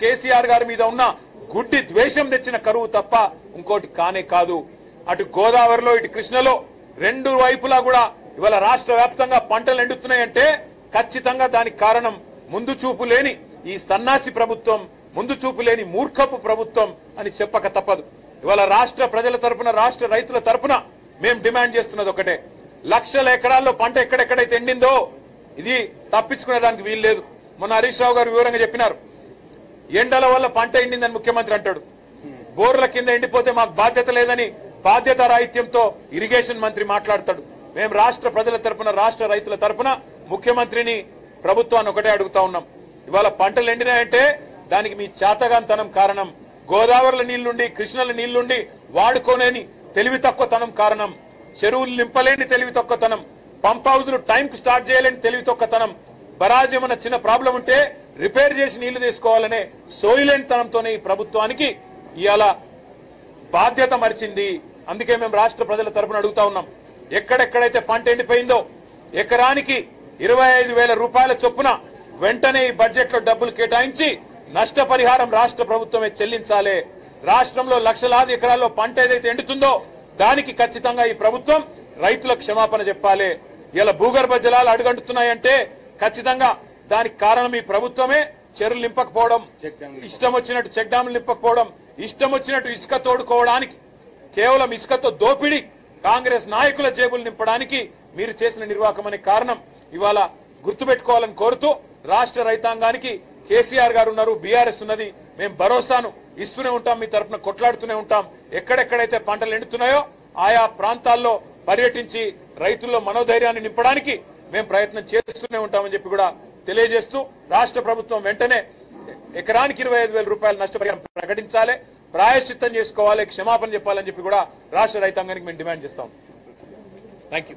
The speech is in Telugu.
కేసీఆర్ గారి మీద ఉన్న గుడ్డి ద్వేషం తెచ్చిన కరువు తప్ప ఇంకోటి కానే కాదు. అటు గోదావరిలో ఇటు కృష్ణలో రెండు వైపులా కూడా ఇవాళ రాష్ట్ర వ్యాప్తంగా పంటలు ఎండుతున్నాయంటే ఖచ్చితంగా దానికి కారణం ముందు చూపు లేని ఈ సన్నాసి ప్రభుత్వం, ముందు చూపు లేని మూర్ఖపు ప్రభుత్వం అని చెప్పక తప్పదు. ఇవాళ రాష్ట్ర ప్రజల తరపున, రాష్ట్ర రైతుల తరపున మేము డిమాండ్ చేస్తున్నది ఒకటే, లక్షల ఎకరాల్లో పంట ఎక్కడెక్కడైతే ఎండిందో ఇది తప్పించుకునేదానికి వీలు లేదు. మొన్న హరీష్ రావు గారు వివరంగా చెప్పినారు, ఎండల వల్ల పంట ఎండిందని ముఖ్యమంత్రి అంటాడు, బోర్ల కింద ఎండిపోతే మాకు బాధ్యత లేదని బాధ్యత రాహిత్యంతో ఇరిగేషన్ మంత్రి మాట్లాడతాడు. మేము రాష్ట్ర ప్రజల తరపున, రాష్ట్ర రైతుల తరపున ముఖ్యమంత్రిని, ప్రభుత్వాన్ని ఒకటే అడుగుతా ఉన్నాం, ఇవాళ పంటలు ఎండినాయంటే దానికి మీ చేతగాంతనం కారణం, గోదావరిలో నీళ్లుండి కృష్ణల నీళ్లుండి వాడుకోలేని తెలివి తక్కువతనం కారణం, చెరువులు నింపలేని తెలివి తక్కువతనం, పంప్ హౌజులు టైంకు స్టార్ట్ చేయలేని తెలివి తక్కువతనం, బరాజ్ ఏమన్నా చిన్న ప్రాబ్లం ఉంటే రిపేర్ చేసి నీళ్లు తీసుకోవాలనే సోయిలేనితనంతోనే ఈ ప్రభుత్వానికి ఇవాళ బాధ్యత మరిచింది. అందుకే మేము రాష్ట్ర ప్రజల తరపున అడుగుతా ఉన్నాం, ఎక్కడెక్కడైతే పంట ఎండిపోయిందో ఎకరానికి 25,000 రూపాయల చొప్పున వెంటనే ఈ బడ్జెట్ లో డబ్బులు కేటాయించి నష్టపరిహారం రాష్ట్ర ప్రభుత్వమే చెల్లించాలి. రాష్ట్రంలో లక్షలాది ఎకరాల్లో పంట ఏదైతే ఎండుతుందో దానికి ఖచ్చితంగా ఈ ప్రభుత్వం రైతులకు క్షమాపణ చెప్పాలి. ఇలా భూగర్భ జలాలు అడుగంటున్నాయంటే ఖచ్చితంగా దానికి కారణం ఈ ప్రభుత్వమే. చెరువులు నింపకపోవడం, ఇష్టం వచ్చినట్టు చెక్ డ్యాములు నింపకపోవడం, ఇష్టం వచ్చినట్టు ఇసుక తోడుకోవడానికి, కేవలం ఇసుకతో దోపిడీ కాంగ్రెస్ నాయకుల జేబులు నింపడానికి మీరు చేసిన నిర్వాహకం అనే కారణం ఇవాళ గుర్తుపెట్టుకోవాలని కోరుతూ, రాష్ట్ర రైతాంగానికి కేసీఆర్ గారు ఉన్నారు, బీఆర్ఎస్ ఉన్నది, మేము భరోసాను ఇస్తూనే ఉంటాం, మీ తరఫున కొట్లాడుతూనే ఉంటాం. ఎక్కడెక్కడైతే పంటలు ఎండుతున్నాయో ఆయా ప్రాంతాల్లో పర్యటించి రైతుల్లో మనోధైర్యాన్ని నింపడానికి మేము ప్రయత్నం చేస్తూనే ఉంటామని చెప్పి కూడా తెలియజేస్తూ, రాష్ట్ర ప్రభుత్వం వెంటనే ఎకరానికి 25,000 రూపాయలు నష్టపరిహారం ప్రకటించాలి, ప్రాయశ్చిత్తం చేసుకోవాలి, క్షమాపణ చెప్పాలని చెప్పి కూడా రాష్ట్ర రైతాంగానికి మేము డిమాండ్ చేస్తాం. Thank you.